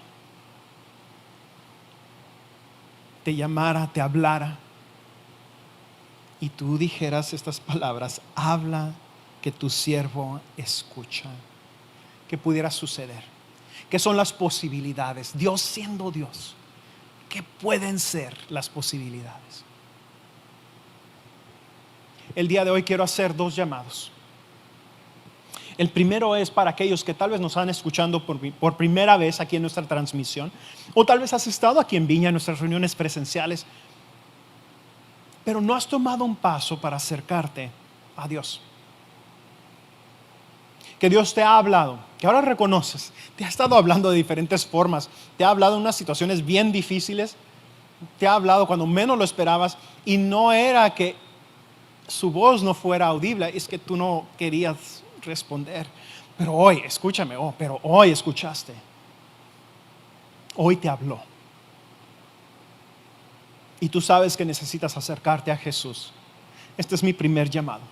te llamara, te hablara, y tú dijeras estas palabras, habla que tu siervo escucha. ¿Qué pudiera suceder? ¿Qué son las posibilidades? Dios siendo Dios, ¿qué pueden ser las posibilidades? El día de hoy quiero hacer 2 llamados. El primero es para aquellos que tal vez nos están escuchando por primera vez aquí en nuestra transmisión, o tal vez has estado aquí en Viña en nuestras reuniones presenciales, pero no has tomado un paso para acercarte a Dios. Que Dios te ha hablado, que ahora reconoces, te ha estado hablando de diferentes formas, te ha hablado en unas situaciones bien difíciles, te ha hablado cuando menos lo esperabas, y no era que su voz no fuera audible, es que tú no querías responder. Pero hoy, escúchame, pero hoy escuchaste. Hoy te habló. Y tú sabes que necesitas acercarte a Jesús. Este es mi primer llamado.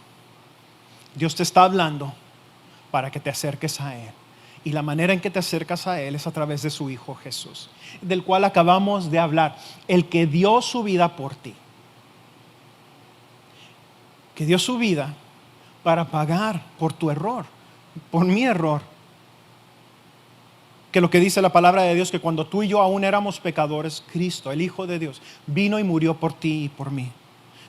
Dios te está hablando para que te acerques a Él. Y la manera en que te acercas a Él es a través de su Hijo Jesús, del cual acabamos de hablar, el que dio su vida por ti. Que dio su vida para pagar por tu error, por mi error. Que lo que dice la palabra de Dios, que cuando tú y yo aún éramos pecadores, Cristo, el Hijo de Dios, vino y murió por ti y por mí.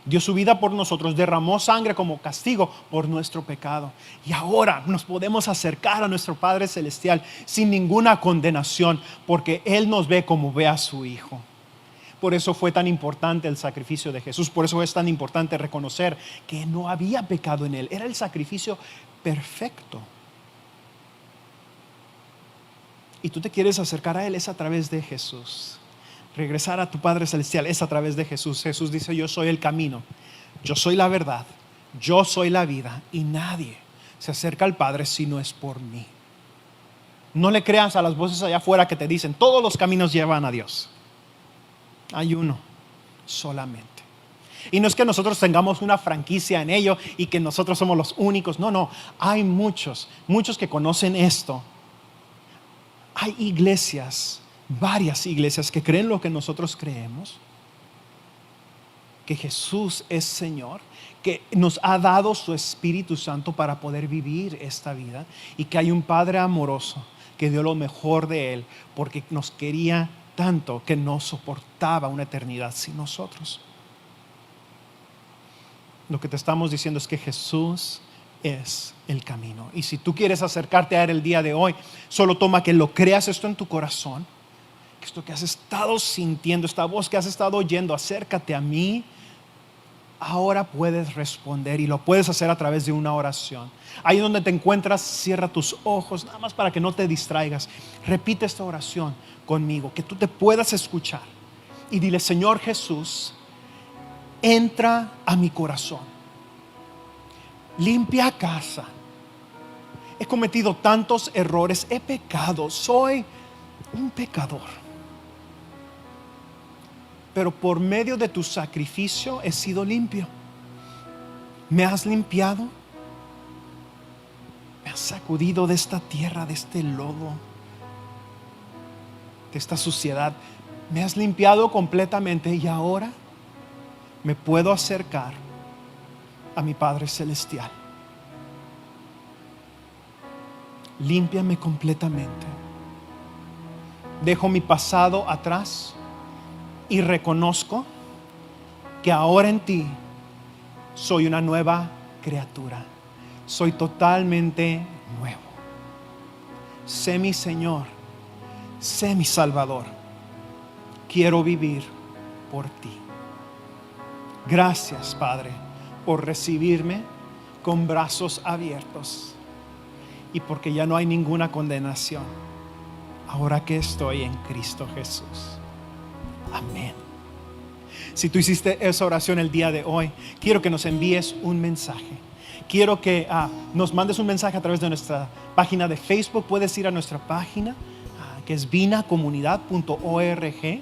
Dio su vida por nosotros, derramó sangre como castigo por nuestro pecado. Y ahora nos podemos acercar a nuestro Padre Celestial sin ninguna condenación, porque Él nos ve como ve a su Hijo. Por eso fue tan importante el sacrificio de Jesús. Por eso es tan importante reconocer que no había pecado en Él. Era el sacrificio perfecto. Y tú te quieres acercar a Él, es a través de Jesús. Regresar a tu Padre Celestial es a través de Jesús. Jesús dice, yo soy el camino, yo soy la verdad, yo soy la vida, y nadie se acerca al Padre si no es por mí. No le creas a las voces allá afuera que te dicen, todos los caminos llevan a Dios. Hay uno solamente. Y no es que nosotros tengamos una franquicia en ello y que nosotros somos los únicos. No, hay muchos que conocen esto. Hay iglesias, varias iglesias que creen lo que nosotros creemos, que Jesús es Señor, que nos ha dado su Espíritu Santo para poder vivir esta vida, y que hay un Padre amoroso que dio lo mejor de Él porque nos quería tanto que no soportaba una eternidad sin nosotros. Lo que te estamos diciendo es que Jesús es el camino. Y si tú quieres acercarte a Él el día de hoy, solo toma que lo creas esto en tu corazón, que esto que has estado sintiendo, esta voz que has estado oyendo, acércate a mí. Ahora puedes responder y lo puedes hacer a través de una oración. Ahí donde te encuentras, cierra tus ojos, nada más para que no te distraigas. Repite esta oración conmigo, que tú te puedas escuchar. Y dile: Señor Jesús, entra a mi corazón. Limpia casa. He cometido tantos errores, he pecado, soy un pecador. Pero por medio de tu sacrificio he sido limpio. Me has limpiado. Me has sacudido de esta tierra, de este lodo, de esta suciedad. Me has limpiado completamente y ahora me puedo acercar a mi Padre Celestial. Límpiame completamente. Dejo mi pasado atrás y reconozco que ahora en ti soy una nueva criatura. Soy totalmente nuevo. Sé mi Señor, sé mi Salvador. Quiero vivir por ti. Gracias, Padre, por recibirme con brazos abiertos y porque ya no hay ninguna condenación ahora que estoy en Cristo Jesús. Amén. Si tú hiciste esa oración el día de hoy, quiero que nos envíes un mensaje. Quiero que nos mandes un mensaje a través de nuestra página de Facebook. Puedes ir a nuestra página que es vinacomunidad.org,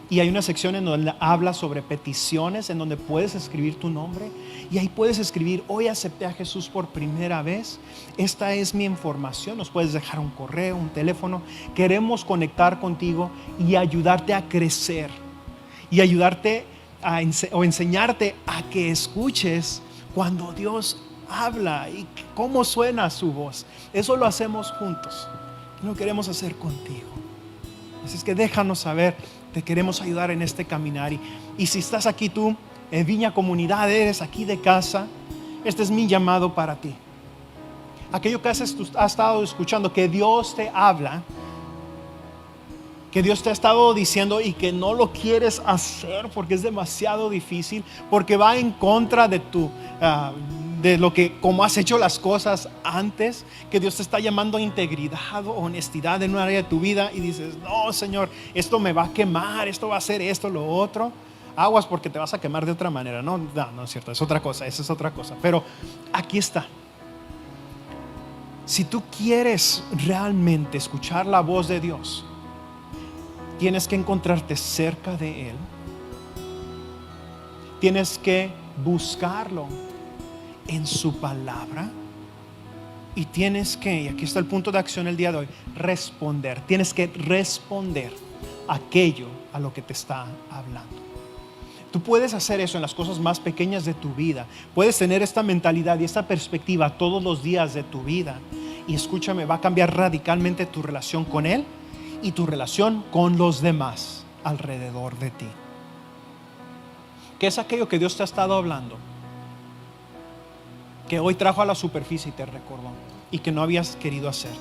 y hay una sección en donde habla sobre peticiones, en donde puedes escribir tu nombre, y ahí puedes escribir: hoy acepté a Jesús por primera vez, esta es mi información. Nos puedes dejar un correo, un teléfono. Queremos conectar contigo y ayudarte a crecer y ayudarte o enseñarte a que escuches cuando Dios habla y cómo suena su voz. Eso lo hacemos juntos, lo queremos hacer contigo. Así es que déjanos saber. Te queremos ayudar en este caminar. Y si estás aquí tú, en Viña Comunidad, eres aquí de casa, este es mi llamado para ti. Aquello que has estado escuchando, que Dios te habla, que Dios te ha estado diciendo y que no lo quieres hacer porque es demasiado difícil, porque va en contra de de lo que, como has hecho las cosas antes, que Dios te está llamando a integridad o honestidad en un área de tu vida, y dices: no, Señor, esto me va a quemar, esto va a hacer esto, lo otro. Aguas, porque te vas a quemar de otra manera. No es cierto, es otra cosa, esa es otra cosa. Pero aquí está. Si tú quieres realmente escuchar la voz de Dios, tienes que encontrarte cerca de Él. Tienes que buscarlo en su palabra. Y tienes que, y aquí está el punto de acción el día de hoy, responder. Tienes que responder aquello a lo que te está hablando. Tú puedes hacer eso en las cosas más pequeñas de tu vida. Puedes tener esta mentalidad y esta perspectiva todos los días de tu vida. Y escúchame, va a cambiar radicalmente tu relación con Él y tu relación con los demás alrededor de ti. ¿Qué es aquello que Dios te ha estado hablando, que hoy trajo a la superficie y te recordó, y que no habías querido hacer?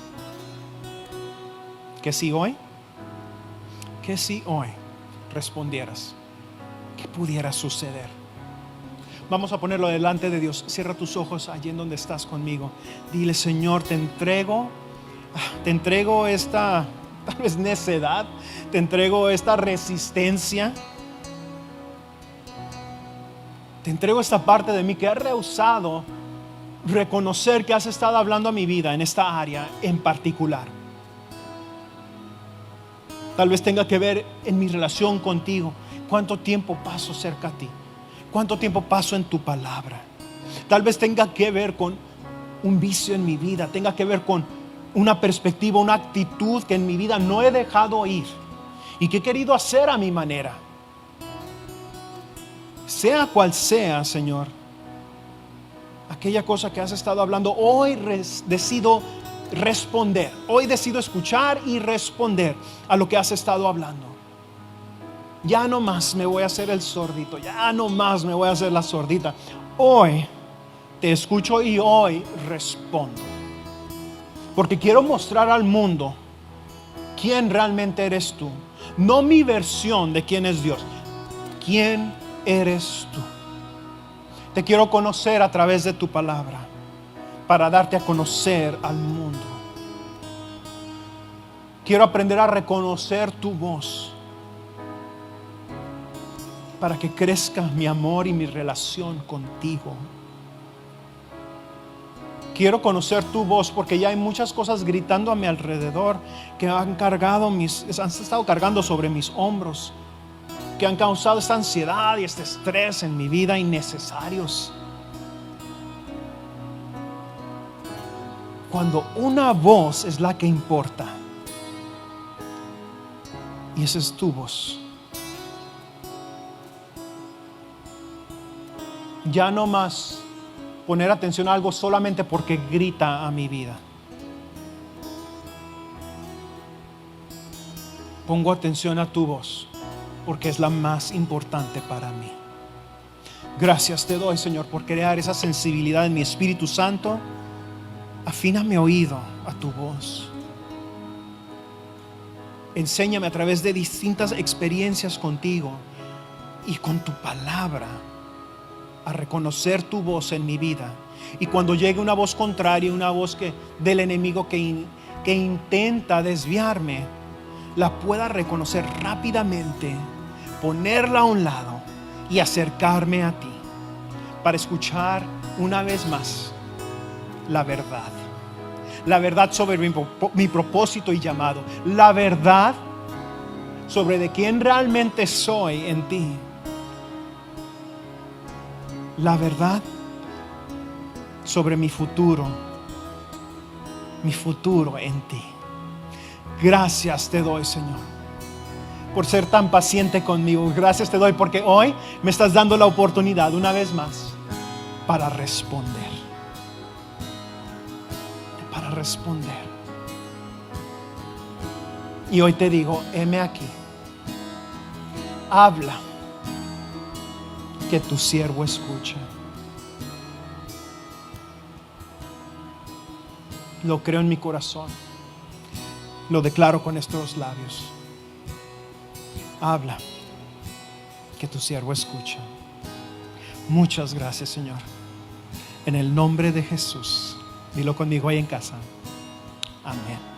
Que si hoy respondieras, ¿qué pudiera suceder? Vamos a ponerlo delante de Dios. Cierra tus ojos allí en donde estás conmigo. Dile: Señor, te entrego esta tal vez necedad, te entrego esta resistencia, te entrego esta parte de mí que ha rehusado reconocer que has estado hablando a mi vida en esta área en particular. Tal vez tenga que ver en mi relación contigo. ¿Cuánto tiempo paso cerca a ti? ¿Cuánto tiempo paso en tu palabra? Tal vez tenga que ver con un vicio en mi vida, tenga que ver con una perspectiva, una actitud que en mi vida no he dejado ir y que he querido hacer a mi manera. Sea cual sea, Señor, aquella cosa que has estado hablando, hoy decido responder. Hoy decido escuchar y responder a lo que has estado hablando. Ya no más me voy a hacer el sordito, ya no más me voy a hacer la sordita. Hoy te escucho y hoy respondo. Porque quiero mostrar al mundo quién realmente eres tú. No mi versión de quién es Dios. ¿Quién eres tú? Te quiero conocer a través de tu palabra, para darte a conocer al mundo. Quiero aprender a reconocer tu voz, para que crezca mi amor y mi relación contigo. Quiero conocer tu voz, porque ya hay muchas cosas gritando a mi alrededor que han estado cargando sobre mis hombros, que han causado esta ansiedad y este estrés en mi vida innecesarios. Cuando una voz es la que importa, y esa es tu voz. Ya no más poner atención a algo solamente porque grita a mi vida. Pongo atención a tu voz, porque es la más importante para mí. Gracias te doy, Señor, por crear esa sensibilidad en mi Espíritu Santo. Afina mi oído a tu voz. Enséñame a través de distintas experiencias contigo y con tu palabra a reconocer tu voz en mi vida. Y cuando llegue una voz contraria, una voz del enemigo que intenta desviarme, la pueda reconocer rápidamente, ponerla a un lado y acercarme a ti para escuchar una vez más la verdad. La verdad sobre mi propósito y llamado. La verdad sobre de quién realmente soy en ti. La verdad sobre mi futuro en ti. Gracias te doy, Señor, por ser tan paciente conmigo. Gracias te doy porque hoy me estás dando la oportunidad una vez más para responder. Para responder. Y hoy te digo, heme aquí. Habla, que tu siervo escucha. Lo creo en mi corazón. Lo declaro con estos labios. Habla, que tu siervo escucha. Muchas gracias, Señor. En el nombre de Jesús. Dilo conmigo ahí en casa. Amén.